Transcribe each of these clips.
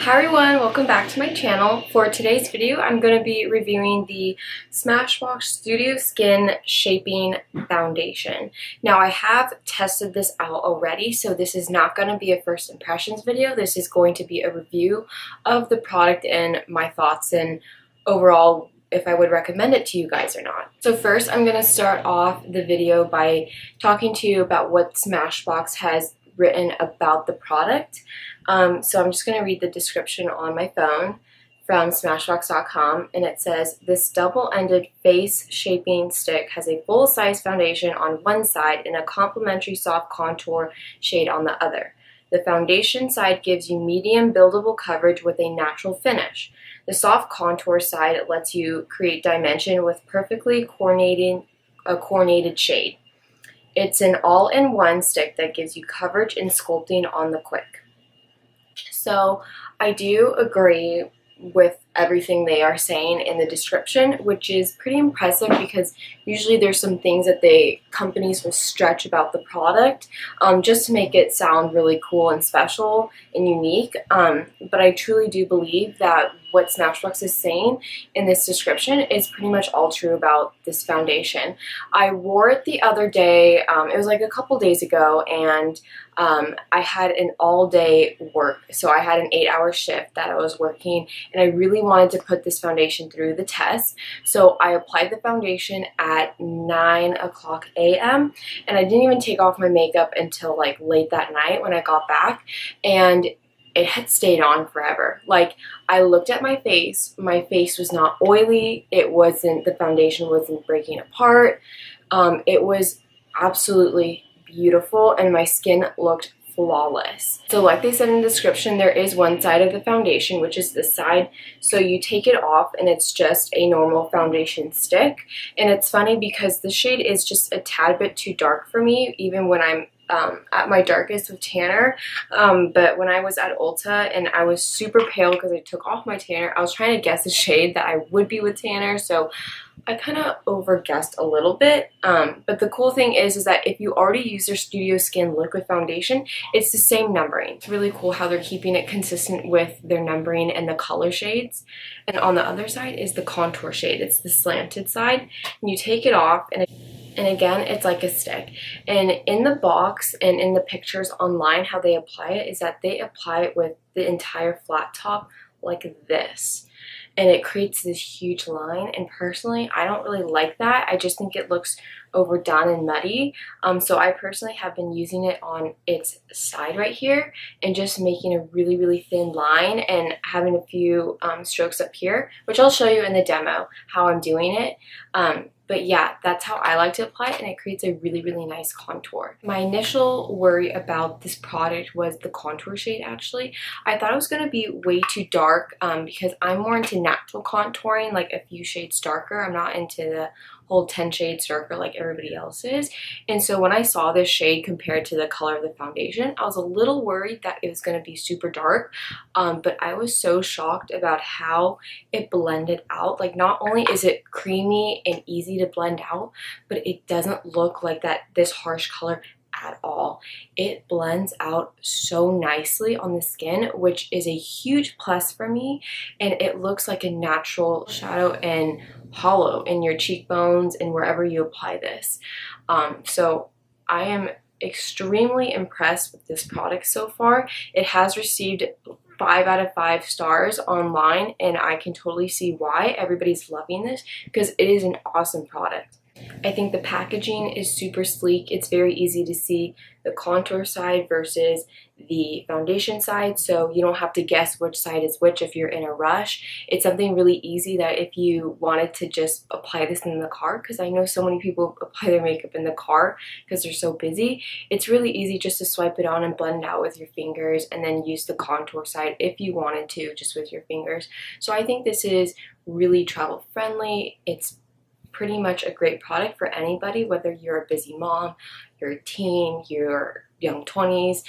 Hi everyone, welcome back to my channel. For today's video, I'm going to be reviewing the Smashbox Studio Skin Shaping Foundation. Now, I have tested this out already, so this is not going to be a first impressions video. This is going to be a review of the product and my thoughts and overall if I would recommend it to you guys or not. So first, I'm going to start off the video by talking to you about what Smashbox has written about the product. So I'm just going to read the description on my phone from smashbox.com, and it says, this double-ended face shaping stick has a full-size foundation on one side and a complementary soft contour shade on the other. The foundation side gives you medium buildable coverage with a natural finish. The soft contour side lets you create dimension with perfectly coordinated shade. It's an all-in-one stick that gives you coverage and sculpting on the quick. So I do agree with everything they are saying in the description, which is pretty impressive because usually there's some things that companies will stretch about the product just to make it sound really cool and special and unique. But I truly do believe that what Smashbox is saying in this description is pretty much all true about this foundation. I wore it the other day, it was like a couple days ago, and I had an all-day work. So I had an 8-hour shift that I was working, and I really wanted to put this foundation through the test. So I applied the foundation at 9 o'clock a.m. and I didn't even take off my makeup until like late that night when I got back, and it had stayed on forever. Like, I looked at my face was not oily, the foundation wasn't breaking apart, it was absolutely beautiful, and my skin looked flawless. So like they said in the description, there is one side of the foundation, which is this side, so you take it off and it's just a normal foundation stick. And it's funny because the shade is just a tad bit too dark for me, even when I'm at my darkest with tanner, but when I was at Ulta and I was super pale because I took off my tanner, I was trying to guess a shade that I would be with tanner, so I kind of over-guessed a little bit, but the cool thing is that if you already use their Studio Skin Liquid Foundation, it's the same numbering. It's really cool how they're keeping it consistent with their numbering and the color shades. And on the other side is the contour shade. It's the slanted side, and you take it off, and again, it's like a stick. And in the box and in the pictures online, how they apply it is that they apply it with the entire flat top like this. And it creates this huge line, and personally I don't really like that. I just think it looks overdone and muddy, so I personally have been using it on its side right here and just making a really thin line and having a few strokes up here, which I'll show you in the demo how I'm doing it. But yeah, that's how I like to apply it, and it creates a really nice contour. My initial worry about this product was the contour shade, actually. I thought it was going to be way too dark because I'm more into natural contouring, like a few shades darker. I'm not into the whole 10 shades darker like everybody else is. And so when I saw this shade compared to the color of the foundation, I was a little worried that it was going to be super dark, but I was so shocked about how it blended out. Like, not only is it creamy and easy to blend out, but it doesn't look like this harsh color at all. It blends out so nicely on the skin, which is a huge plus for me, and it looks like a natural shadow and hollow in your cheekbones and wherever you apply this. So I am extremely impressed with this product so far. It has received 5 out of 5 stars online, and I can totally see why everybody's loving this because it is an awesome product. I think the packaging is super sleek. It's very easy to see the contour side versus the foundation side, so you don't have to guess which side is which if you're in a rush. It's something really easy that if you wanted to just apply this in the car, because I know so many people apply their makeup in the car because they're so busy, it's really easy just to swipe it on and blend it out with your fingers and then use the contour side if you wanted to just with your fingers. So I think this is really travel friendly. It's pretty much a great product for anybody, whether you're a busy mom, you're a teen, you're young 20s.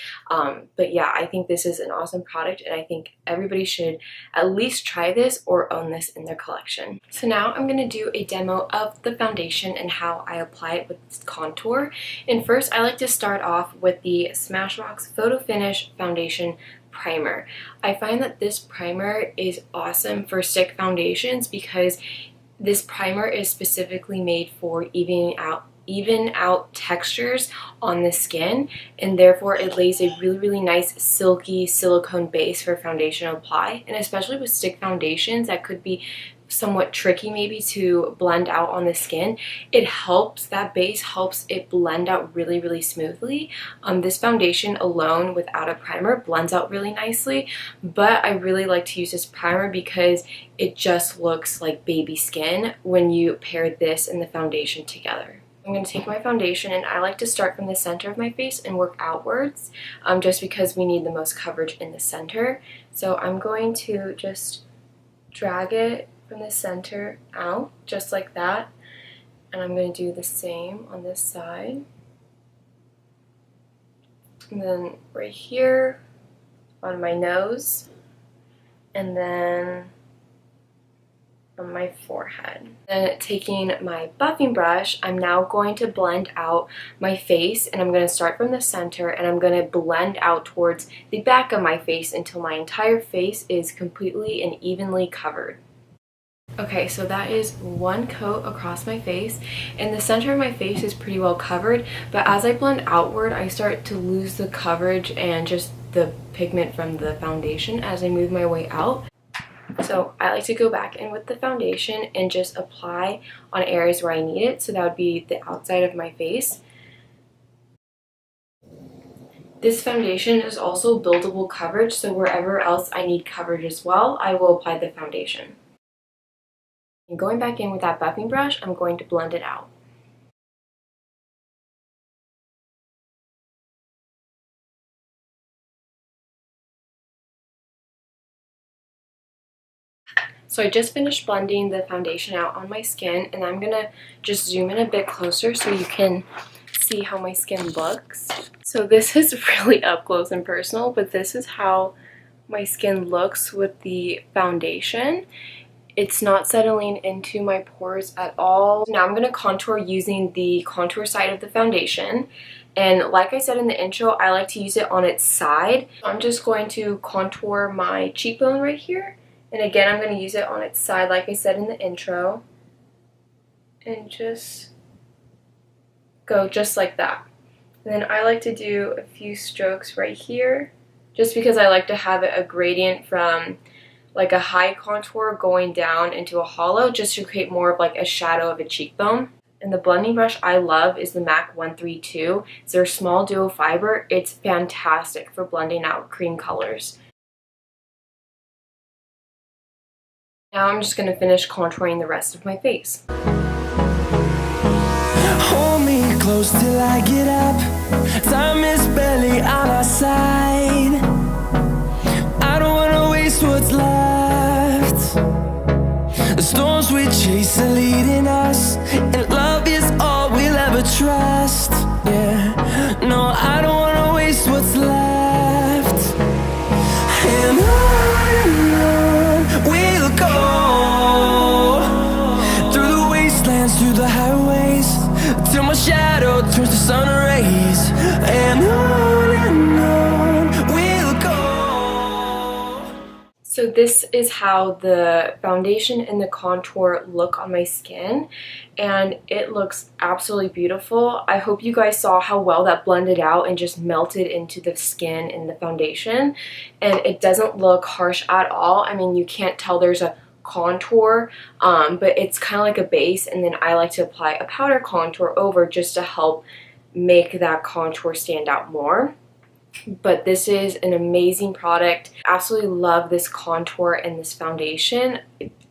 But yeah, I think this is an awesome product, and I think everybody should at least try this or own this in their collection. So now I'm going to do a demo of the foundation and how I apply it with this contour. And first, I like to start off with the Smashbox Photo Finish Foundation primer. I find that this primer is awesome for stick foundations because this primer is specifically made for even out textures on the skin, and therefore it lays a really nice silky silicone base for foundation to apply. And especially with stick foundations that could be somewhat tricky maybe to blend out on the skin, that base helps it blend out really smoothly. This foundation alone without a primer blends out really nicely, but I really like to use this primer because it just looks like baby skin when you pair this and the foundation together. I'm going to take my foundation, and I like to start from the center of my face and work outwards, just because we need the most coverage in the center. So I'm going to just drag it from the center out, just like that. And I'm going to do the same on this side. And then right here on my nose, and then on my forehead. Then taking my buffing brush, I'm now going to blend out my face, and I'm going to start from the center, and I'm going to blend out towards the back of my face until my entire face is completely and evenly covered. Okay, so that is one coat across my face, and the center of my face is pretty well covered, but as I blend outward, I start to lose the coverage and just the pigment from the foundation as I move my way out. So I like to go back in with the foundation and just apply on areas where I need it. So that would be the outside of my face. This foundation is also buildable coverage, so wherever else I need coverage as well, I will apply the foundation. And going back in with that buffing brush, I'm going to blend it out. So I just finished blending the foundation out on my skin, and I'm gonna just zoom in a bit closer so you can see how my skin looks. So this is really up close and personal, but this is how my skin looks with the foundation. It's not settling into my pores at all. Now I'm gonna contour using the contour side of the foundation. And like I said in the intro, I like to use it on its side. I'm just going to contour my cheekbone right here. And again, I'm going to use it on its side, like I said in the intro. And just go just like that. And then I like to do a few strokes right here, just because I like to have it a gradient from like a high contour going down into a hollow, just to create more of like a shadow of a cheekbone. And the blending brush I love is the MAC 132. It's their small duo fiber. It's fantastic for blending out cream colors. Now I'm just going to finish contouring the rest of my face. Hold me close till I get up. Time is barely on our side. I don't want to waste what's left. The storms we chase are leading us, and love is all we'll ever trust. Yeah, no, I don't want to waste what's left. And on we'll go, through the wastelands, through the highways, till my shadow turns to sun rays. And on we'll go. So this is how the foundation and the contour look on my skin, and it looks absolutely beautiful. I hope you guys saw how well that blended out and just melted into the skin and the foundation, and it doesn't look harsh at all. I mean, you can't tell there's a contour, but it's kind of like a base, and then I like to apply a powder contour over just to help make that contour stand out more. But this is an amazing product. Absolutely love this contour and this foundation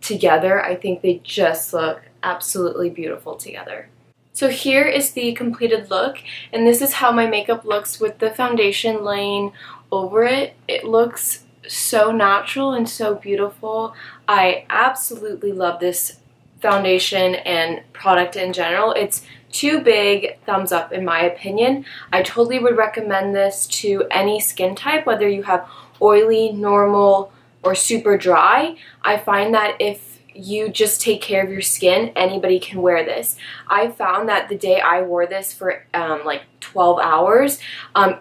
together. I think they just look absolutely beautiful together. So here is the completed look, and this is how my makeup looks with the foundation laying over it. It looks so natural and so beautiful. I absolutely love this foundation and product in general. It's 2 big thumbs up in my opinion. I totally would recommend this to any skin type, whether you have oily, normal, or super dry. I find that if you just take care of your skin, anybody can wear this. I found that the day I wore this for like 12 hours,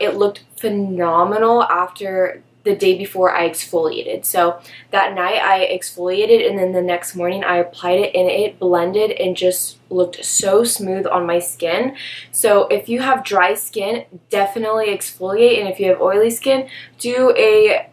it looked phenomenal after the day before I exfoliated. So that night I exfoliated, and then the next morning I applied it, and it blended and just looked so smooth on my skin. So if you have dry skin, definitely exfoliate, and if you have oily skin, do a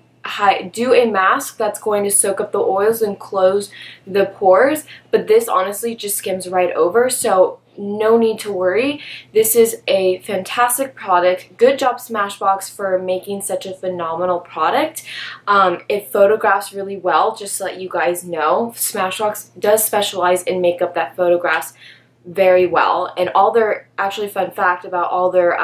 mask that's going to soak up the oils and close the pores. But this honestly just skims right over, so no need to worry. This is a fantastic product. Good job, Smashbox, for making such a phenomenal product. It photographs really well, just to let you guys know. Smashbox does specialize in makeup that photographs very well, and all their, actually fun fact about all their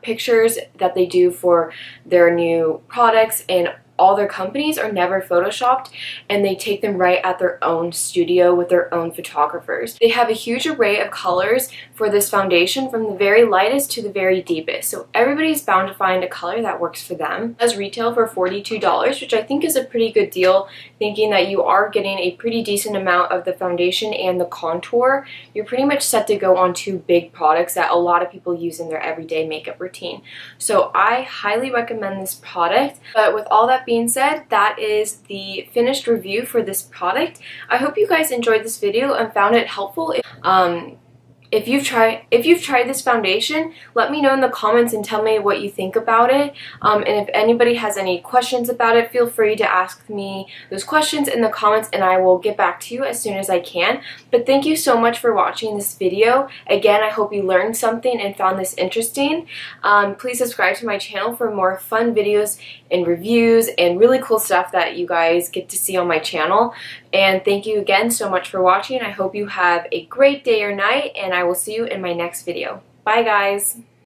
pictures that they do for their new products and all their companies are never photoshopped, and they take them right at their own studio with their own photographers. They have a huge array of colors for this foundation, from the very lightest to the very deepest, so everybody's bound to find a color that works for them. It does retail for $42, which I think is a pretty good deal, thinking that you are getting a pretty decent amount of the foundation and the contour. You're pretty much set to go on two big products that a lot of people use in their everyday makeup routine. So I highly recommend this product. But with all that being said, that is the finished review for this product. I hope you guys enjoyed this video and found it helpful. If you've tried this foundation, let me know in the comments and tell me what you think about it. And if anybody has any questions about it, feel free to ask me those questions in the comments, and I will get back to you as soon as I can. But thank you so much for watching this video. Again, I hope you learned something and found this interesting. Please subscribe to my channel for more fun videos and reviews and really cool stuff that you guys get to see on my channel. And thank you again so much for watching. I hope you have a great day or night, and I will see you in my next video. Bye, guys!